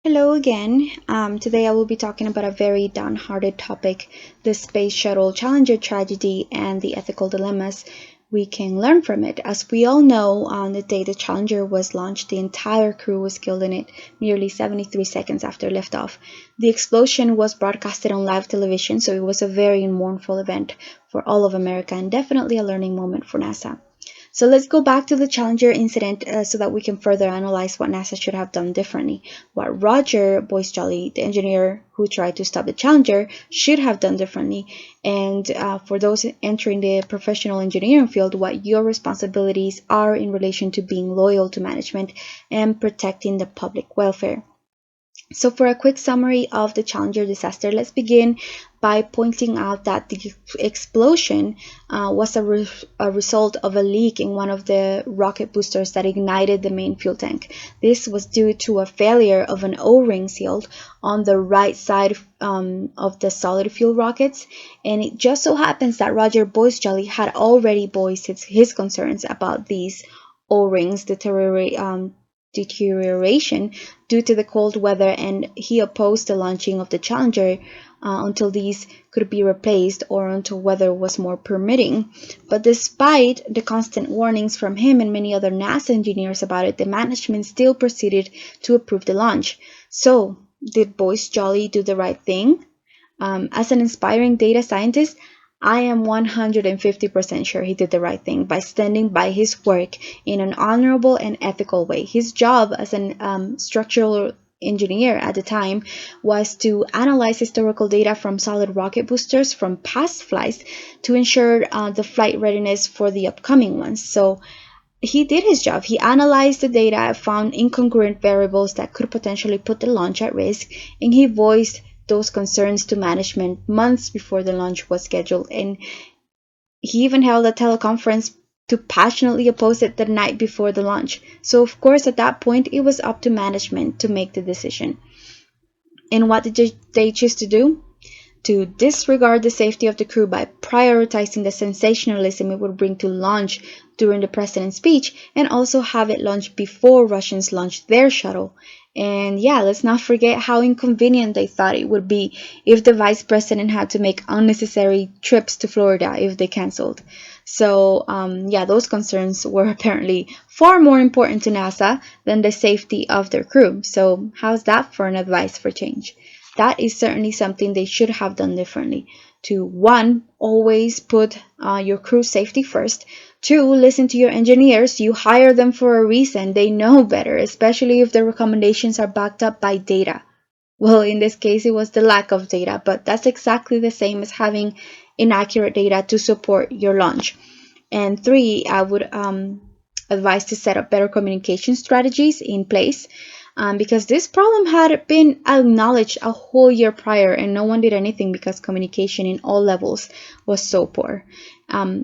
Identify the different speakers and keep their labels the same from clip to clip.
Speaker 1: Hello again. Today I will be talking about a very downhearted topic, the Space Shuttle Challenger tragedy and the ethical dilemmas we can learn from it. As we all know, on the day the Challenger was launched, the entire crew was killed in it merely 73 seconds after liftoff. The explosion was broadcasted on live television, so it was a very mournful event for all of America and definitely a learning moment for NASA. So let's go back to the Challenger incident so that we can further analyze what NASA should have done differently. What Roger Boyce-Jolly, the engineer who tried to stop the Challenger, should have done differently. And for those entering the professional engineering field, what your responsibilities are in relation to being loyal to management and protecting the public welfare. So for a quick summary of the Challenger disaster, let's begin by pointing out that the explosion was a result of a leak in one of the rocket boosters that ignited the main fuel tank. This was due to a failure of an O-ring sealed on the right side of the solid fuel rockets, and it just so happens that Roger Boyce-Jolly had already voiced his concerns about these O-rings deterioration due to the cold weather, and he opposed the launching of the Challenger until these could be replaced or until weather was more permitting. But despite the constant warnings from him and many other NASA engineers about it, the management still proceeded to approve the launch. So, did Boyce Jolly do the right thing? As an inspiring data scientist, I am 150% sure he did the right thing by standing by his work in an honorable and ethical way. His job as an structural engineer at the time was to analyze historical data from solid rocket boosters from past flights to ensure the flight readiness for the upcoming ones. So he did his job. He analyzed the data, found incongruent variables that could potentially put the launch at risk, and he voiced those concerns to management months before the launch was scheduled. And he even held a teleconference to passionately oppose it the night before the launch. So, of course, at that point, it was up to management to make the decision. And what did they choose to do? To disregard the safety of the crew by prioritizing the sensationalism it would bring to launch during the president's speech, and also have it launched before Russians launched their shuttle. And yeah, let's not forget how inconvenient they thought it would be if the vice president had to make unnecessary trips to Florida if they canceled. So yeah, those concerns were apparently far more important to NASA than the safety of their crew. So how's that for an advice for change? That is certainly something they should have done differently. To one, always put your crew's safety first. Two, listen to your engineers. You hire them for a reason. They know better, especially if their recommendations are backed up by data. Well, in this case, it was the lack of data, but that's exactly the same as having inaccurate data to support your launch. And three, I would advise to set up better communication strategies in place, because this problem had been acknowledged a whole year prior and no one did anything because communication in all levels was so poor.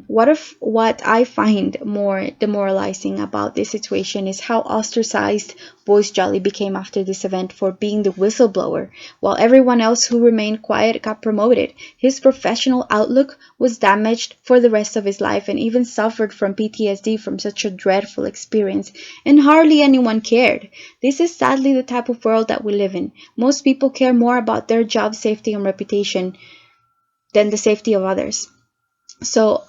Speaker 1: What I find more demoralizing about this situation is how ostracized Boyce Jolly became after this event for being the whistleblower, while everyone else who remained quiet got promoted. His professional outlook was damaged for the rest of his life and even suffered from PTSD from such a dreadful experience, and hardly anyone cared. This is sadly the type of world that we live in. Most people care more about their job safety and reputation than the safety of others. So,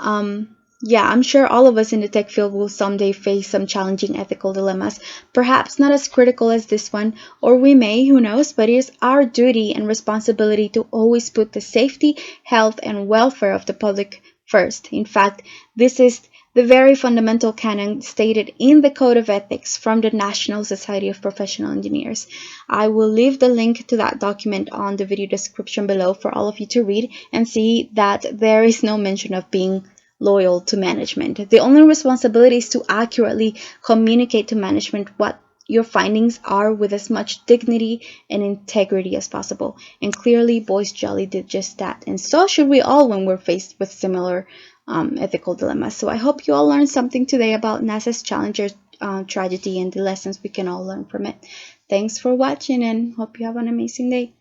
Speaker 1: yeah, I'm sure all of us in the tech field will someday face some challenging ethical dilemmas, perhaps not as critical as this one, or we may, who knows, but it is our duty and responsibility to always put the safety, health, and welfare of the public first. In fact, this is the very fundamental canon stated in the Code of Ethics from the National Society of Professional Engineers. I will leave the link to that document on the video description below for all of you to read and see that there is no mention of being loyal to management. The only responsibility is to accurately communicate to management what your findings are with as much dignity and integrity as possible. And clearly, Boyce Jolly did just that. And so should we all when we're faced with similar ethical dilemmas. So I hope you all learned something today about NASA's Challenger tragedy and the lessons we can all learn from it. Thanks for watching and hope you have an amazing day.